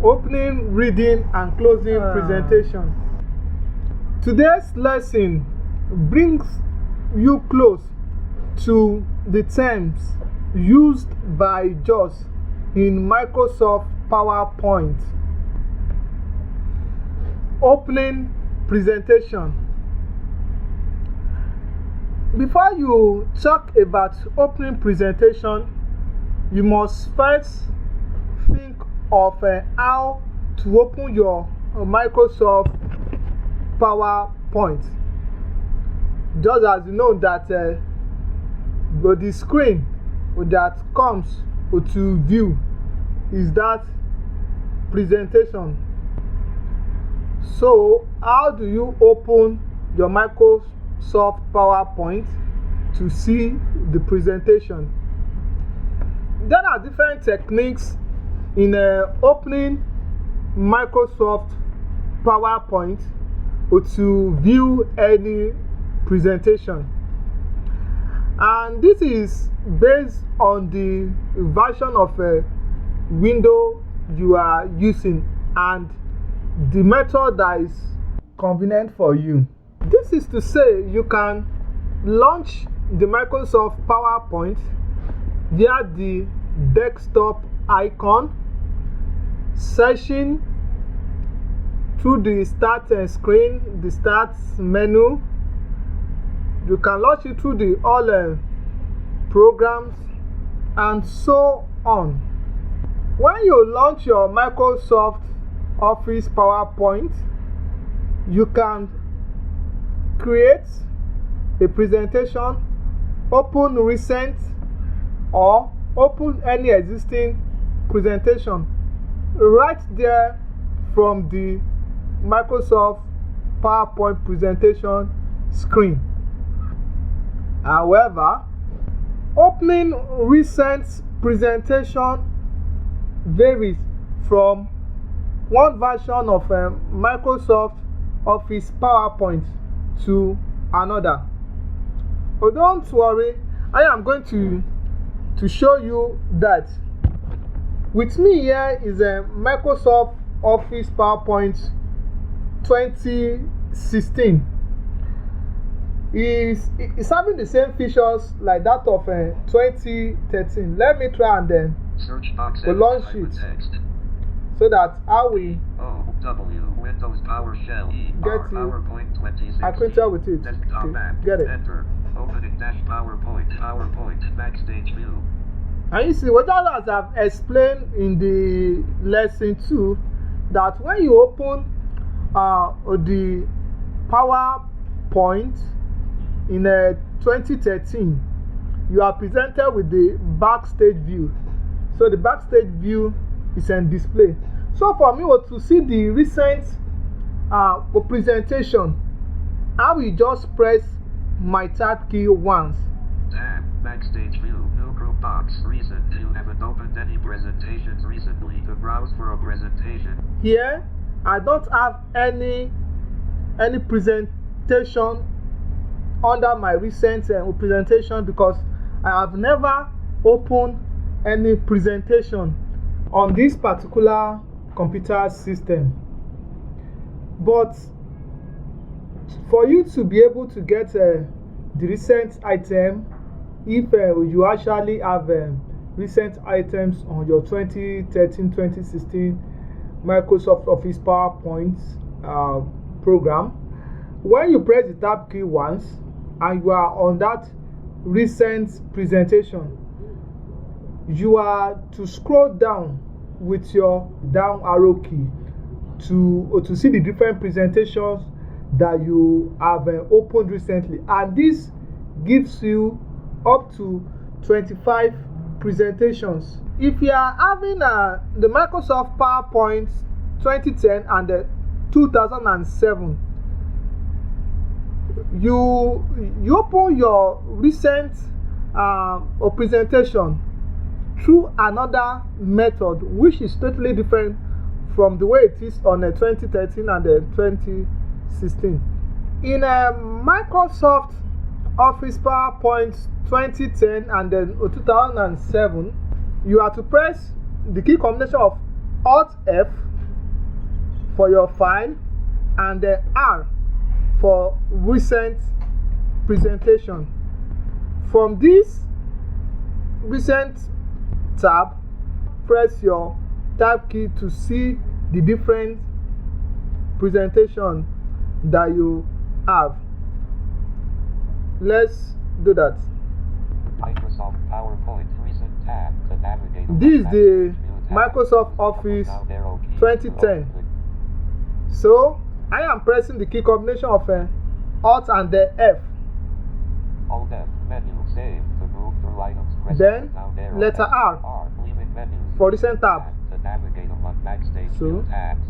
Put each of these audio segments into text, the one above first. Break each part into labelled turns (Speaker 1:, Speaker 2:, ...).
Speaker 1: Opening, reading, and closing presentation. Today's lesson brings you close to the terms used by JAWS in Microsoft PowerPoint. Opening presentation. Before you talk about opening presentation, you must first think of how to open your Microsoft PowerPoint. Just as you know that the screen that comes to view is that presentation. So how do you open your Microsoft PowerPoint to see the presentation? There are different techniques in opening Microsoft PowerPoint to view any presentation, and this is based on the version of window you are using and the method that is convenient for you. This is to say you can launch the Microsoft PowerPoint via the desktop icon, searching through the start screen, the start menu. You can launch it through the all programs and so on. When you launch your Microsoft Office PowerPoint, you can create a presentation, open recent, or open any existing presentation right there from the Microsoft PowerPoint presentation screen. However, opening recent presentation varies from one version of Microsoft Office PowerPoint to another. But don't worry, I am going to show you that. With me here is a Microsoft Office PowerPoint 2016. It's having the same features like that of 2013. Let me try and then launch it so that I will
Speaker 2: Windows PowerShell
Speaker 1: get
Speaker 2: PowerPoint 2016.
Speaker 1: acquainted with it.
Speaker 2: Desktop
Speaker 1: Okay,
Speaker 2: app.
Speaker 1: get it.
Speaker 2: Enter. Opening dash PowerPoint backstage view.
Speaker 1: And you see, what as I've explained in the lesson 2, that when you open the PowerPoint in 2013, you are presented with the backstage view. So the backstage view is on display. So for me to see the recent presentation, I will just press my tab key once.
Speaker 2: Tab, backstage view, new group box, recent. You haven't opened any presentations recently. To browse for a presentation.
Speaker 1: Here, I don't have any presentation under my recent presentation because I have never opened any presentation on this particular computer system. But for you to be able to get the recent item, if you actually have recent items on your 2013-2016 Microsoft Office PowerPoint program, when you press the tab key once and you are on that recent presentation, you are to scroll down with your down arrow key to see the different presentations that you have opened recently, and this gives you up to 25 presentations. If you are having the Microsoft PowerPoint 2010 and 2007, you open your recent presentation through another method which is totally different from the way it is on 2013 and 2016. In Microsoft Office PowerPoint 2010 and then 2007, you are to press the key combination of Alt F for your file and then R for recent presentation. From this recent tab, press your tab key to see the different presentation that you have. Let's do that.
Speaker 2: Microsoft PowerPoint recent tab to navigate.
Speaker 1: This is the Microsoft Office 2010. So I am pressing the key combination of Alt and the F.
Speaker 2: Alt F menu save to move through items. Press
Speaker 1: Then
Speaker 2: down arrow
Speaker 1: letter R
Speaker 2: leaving menus
Speaker 1: for recent tab.
Speaker 2: to navigate among backstage
Speaker 1: So
Speaker 2: view tabs.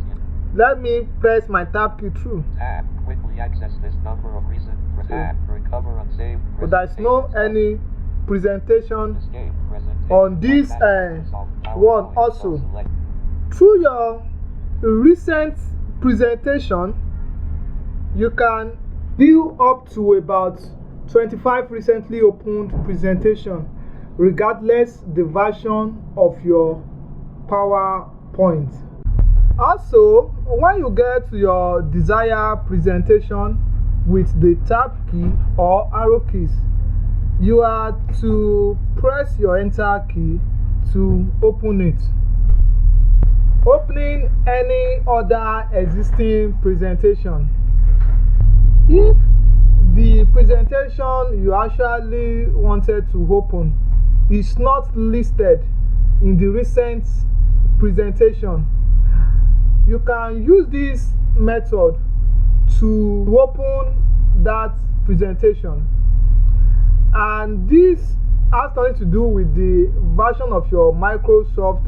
Speaker 1: let me press my tab key through.
Speaker 2: Tab quickly access this number of recent tab recover unsaved.
Speaker 1: But there is no any presentation
Speaker 2: Escape presentation
Speaker 1: on this one also. Through your recent presentation, you can view up to about 25 recently opened presentation, regardless the version of your PowerPoint. Also, when you get to your desired presentation with the tab key or arrow keys, you are to press your enter key to open it. Opening any other existing presentation. If the presentation you actually wanted to open is not listed in the recent presentation, you can use this method to open that presentation. And this has nothing to do with the version of your Microsoft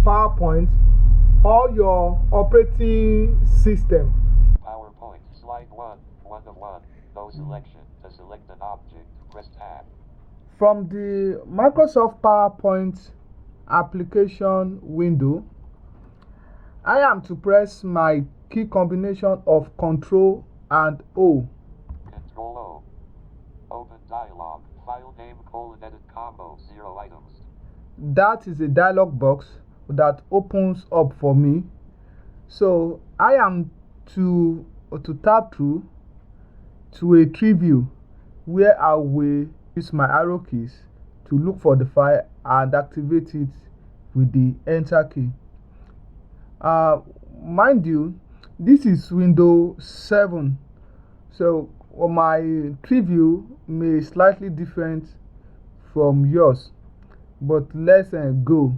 Speaker 1: PowerPoint or your operating system.
Speaker 2: PowerPoint slide 1 of 1. No selection. To select an object, press tab.
Speaker 1: From the Microsoft PowerPoint application window, I am to press my key combination of Ctrl and O.
Speaker 2: Ctrl O. Open dialog. File name : edit combo 0 items.
Speaker 1: That is a dialog box that opens up for me. So I am to tap through to a tree view where I will use my arrow keys to look for the file and activate it with the enter key. Mind you, this is Windows 7, so my tree view may be slightly different from yours, but let's go,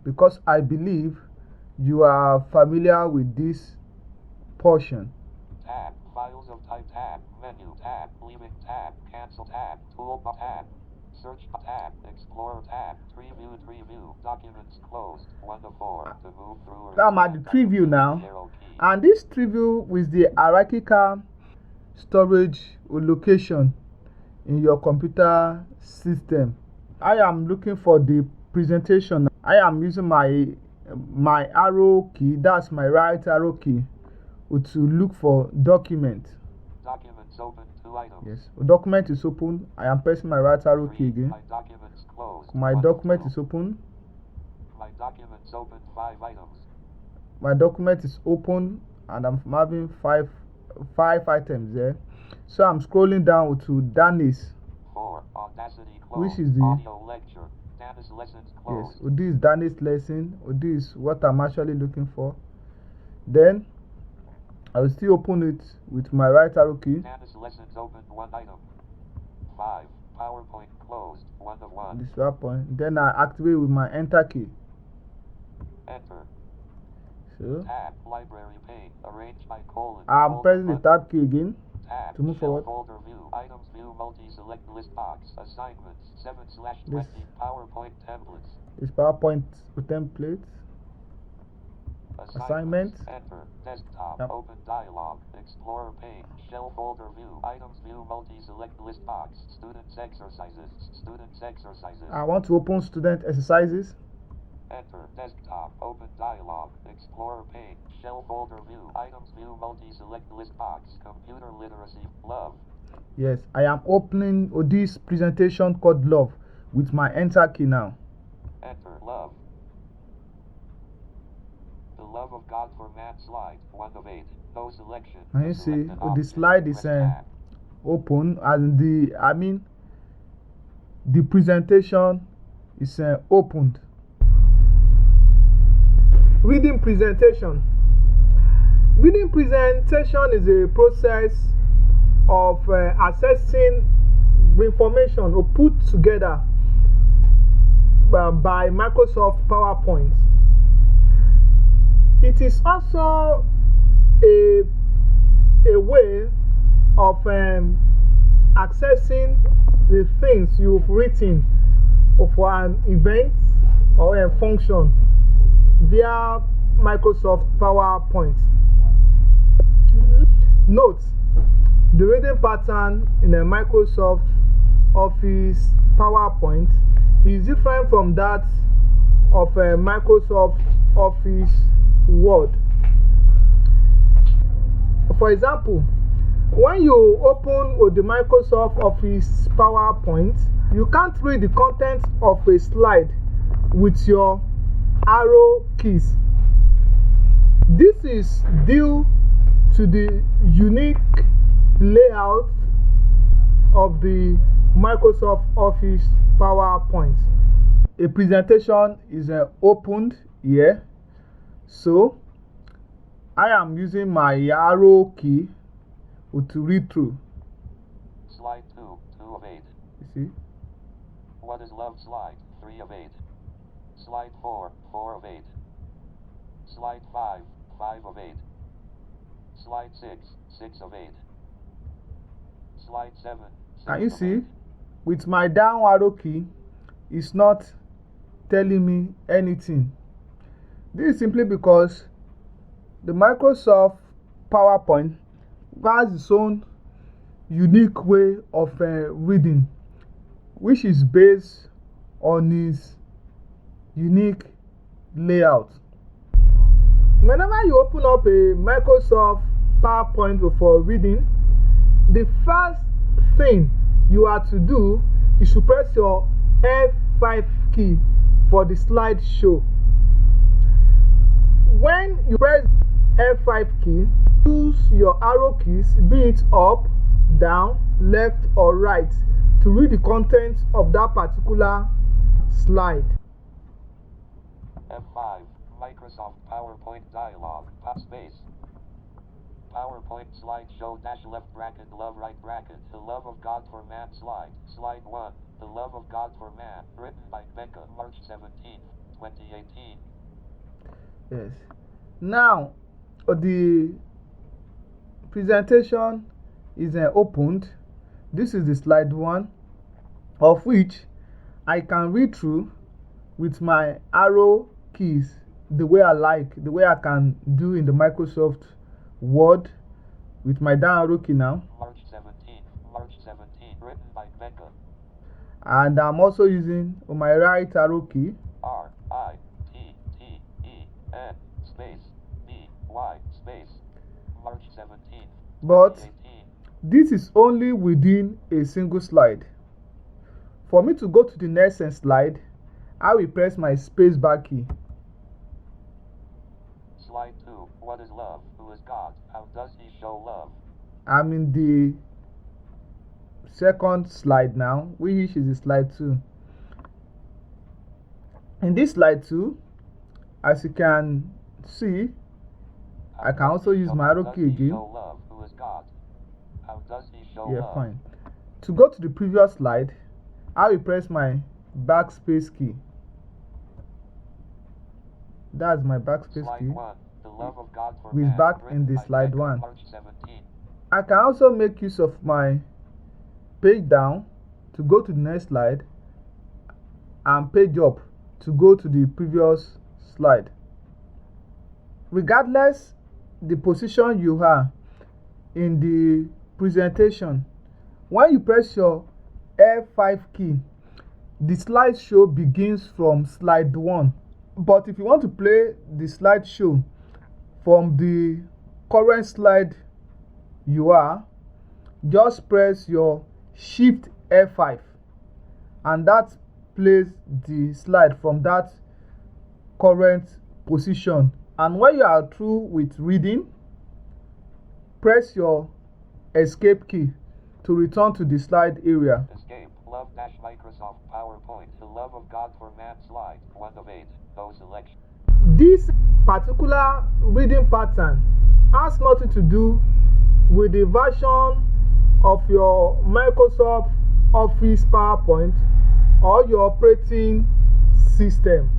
Speaker 1: because I believe you are familiar with this portion.
Speaker 2: Tab, files of type tab, menu tab, leaving tab, cancel tab, toolbar tab, search tab, explorer tab, tree view, documents closed, 1 of 4 to move through.
Speaker 1: I'm at the tree view now, and this tree view with the hierarchical storage location in your computer system. I am looking for the presentation. I am using my arrow key, that's my right arrow key, to look for document.
Speaker 2: Documents open 2 items.
Speaker 1: Yes, document is open. I am pressing my right arrow key again.
Speaker 2: My documents closed.
Speaker 1: My document is open.
Speaker 2: My documents open 5 items.
Speaker 1: My document is open and I'm having five items there. So I'm scrolling down to Danny's.
Speaker 2: 4. Audacity closed.
Speaker 1: Which is the
Speaker 2: audio lecture. Danny's lessons closed.
Speaker 1: Yes, this is Danny's lesson. This is what I'm actually looking for. Then I will still open it with my right arrow key.
Speaker 2: Danny's lessons open 1 item. 5. PowerPoint closed 1 of 1.
Speaker 1: This PowerPoint. Then I activate with my enter key.
Speaker 2: Enter.
Speaker 1: So
Speaker 2: tab, library pane, arrange by :
Speaker 1: I'm pressing the tab key again
Speaker 2: tab,
Speaker 1: to move forward.
Speaker 2: Folder view, items view, multi-select list box, assignments, 7/20, PowerPoint templates.
Speaker 1: This PowerPoint template. Assignments.
Speaker 2: Enter. Desktop.
Speaker 1: Yep.
Speaker 2: Open dialog. Explorer pane. Shell folder view. Items view, multi-select list box. Students exercises. Students exercises.
Speaker 1: I want to open student exercises.
Speaker 2: Enter. Desktop. Open dialog. Explorer pane. Shell folder view. Items view, multi-select list box. Computer literacy. Love.
Speaker 1: Yes, I am opening this presentation called Love with my enter key now.
Speaker 2: Enter love. The love of God for man slide 1 of 8. No selection.
Speaker 1: And you
Speaker 2: To
Speaker 1: see,
Speaker 2: select an
Speaker 1: the
Speaker 2: object,
Speaker 1: slide is
Speaker 2: press tab.
Speaker 1: open, and the presentation is opened. Reading presentation. Reading presentation is a process of assessing the information or put together by Microsoft PowerPoint. It is also a way of accessing the things you've written for an event or a function via Microsoft PowerPoint. Note, the reading pattern in a Microsoft Office PowerPoint is different from that of a Microsoft Office Word. For example, when you open the Microsoft Office PowerPoint, you can't read the content of a slide with your arrow keys. This is due to the unique layout of the Microsoft Office PowerPoint. A presentation is opened here, so I am using my arrow key to read through.
Speaker 2: Slide 2, 2 of 8.
Speaker 1: You see?
Speaker 2: What is love slide 3 of 8. Slide 4, 4 of 8. Slide 5, 5 of 8. Slide 6, 6 of 8. Slide 7, 6
Speaker 1: Can you
Speaker 2: of
Speaker 1: see?
Speaker 2: 8.
Speaker 1: With my down arrow key, it's not telling me anything. This is simply because the Microsoft PowerPoint has its own unique way of reading, which is based on its unique layout. Whenever you open up a Microsoft PowerPoint for reading, the first thing you have to do is to press your F5 key for the slideshow. When you press F5 key, use your arrow keys, be it up, down, left, or right, to read the content of that particular slide.
Speaker 2: F5, Microsoft PowerPoint dialog, space. PowerPoint slideshow dash left bracket love right bracket. The love of God for man slide. Slide 1. The love of God for man. Written by Becca, March 17, 2018.
Speaker 1: Yes. Now, the presentation is opened. This is the slide 1, of which I can read through with my arrow keys the way I like, the way I can do in the Microsoft Word with my down arrow key now.
Speaker 2: March 17, written by Becca.
Speaker 1: And I'm also using my right arrow key.
Speaker 2: RITTEN space BY space March 17.
Speaker 1: But
Speaker 2: 2018.
Speaker 1: this is only within a single slide. For me to go to the next slide, I will press my space bar key.
Speaker 2: Slide 2. What is love? Who is God? How does he show love?
Speaker 1: I'm in the second slide now, which is the slide 2. In this slide 2, as you can see, I can also use my arrow key again.
Speaker 2: Who is God? How does he show
Speaker 1: Yeah,
Speaker 2: love?
Speaker 1: fine. To go to the previous slide, I will press my backspace key. That's my backspace
Speaker 2: Slide
Speaker 1: key.
Speaker 2: 1. The love of God for
Speaker 1: We're
Speaker 2: man,
Speaker 1: back
Speaker 2: written
Speaker 1: in the
Speaker 2: by
Speaker 1: slide
Speaker 2: Becca,
Speaker 1: 1.
Speaker 2: March 17.
Speaker 1: I can also make use of my page down to go to the next slide and page up to go to the previous slide. Regardless the position you are in the presentation, when you press your F5 key, the slideshow begins from slide 1. But if you want to play the slideshow from the current slide you are, just press your Shift F5 and that plays the slide from that current position. And when you are through with reading, press your Escape key to return to the slide area.
Speaker 2: Escape. Love dash Microsoft PowerPoint. The love of God for man slide. 1 of 8. No selection.
Speaker 1: This particular reading pattern has nothing to do with the version of your Microsoft Office PowerPoint or your operating system.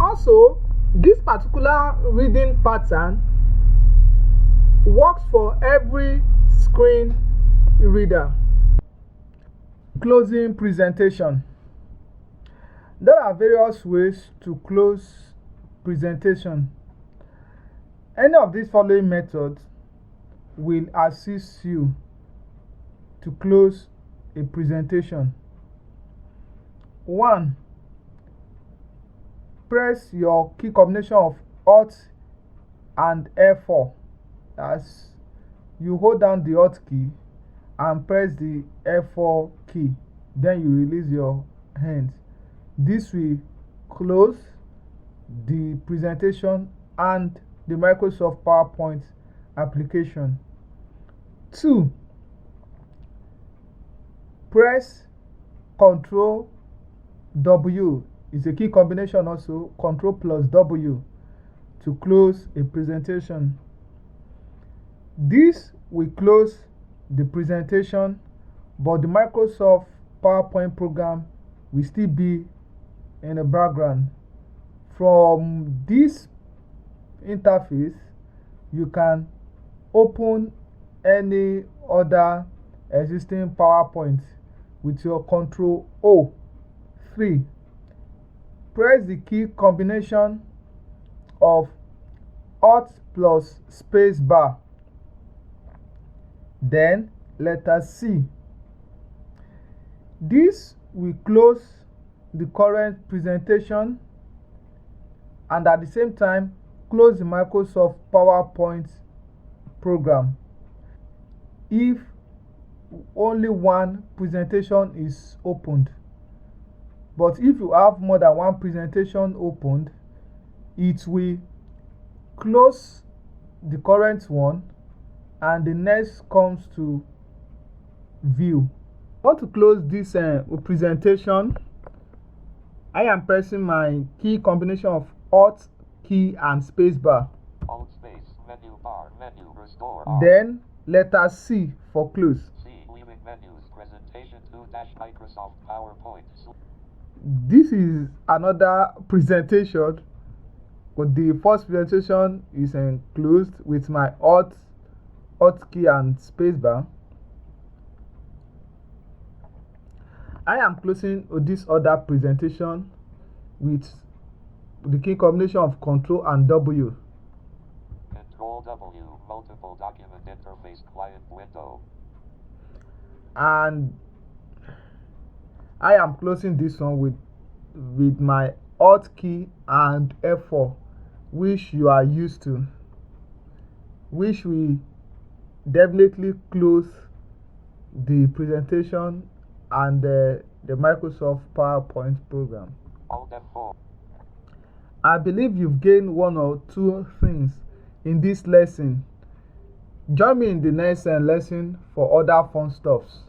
Speaker 1: Also, this particular reading pattern works for every screen reader. Closing presentation. There are various ways to close presentation. Any of these following methods will assist you to close a presentation. 1. Press your key combination of Alt and F4 as you hold down the Alt key and press the F4 key, then you release your hands. This will close the presentation and the Microsoft PowerPoint application. 2. Press Ctrl W. It's a key combination also, Ctrl plus W to close a presentation. This will close the presentation, but the Microsoft PowerPoint program will still be in the background. From this interface, you can open any other existing PowerPoint with your Ctrl O. 3. Press the key combination of Alt plus space bar, then letter C. This will close the current presentation and at the same time close the Microsoft PowerPoint program if only one presentation is opened. But if you have more than one presentation opened, it will close the current one and the next comes to view. I want to close this presentation. I am pressing my key combination of Alt key and space bar.
Speaker 2: Alt space, menu bar, menu, restore.
Speaker 1: Then letter C for close.
Speaker 2: C, leaving menus, presentation 2 dash Microsoft PowerPoint.
Speaker 1: This is another presentation, but the first presentation is enclosed with my Alt key and space bar. I am closing this other presentation with the key combination of Ctrl and W.
Speaker 2: Ctrl W, multiple document interface client window.
Speaker 1: And I am closing this one with my Alt key and F4, which you are used to, which will definitely close the presentation and the Microsoft PowerPoint program.
Speaker 2: Alt F4.
Speaker 1: I believe you've gained one or two things in this lesson. Join me in the next lesson for other fun stuffs.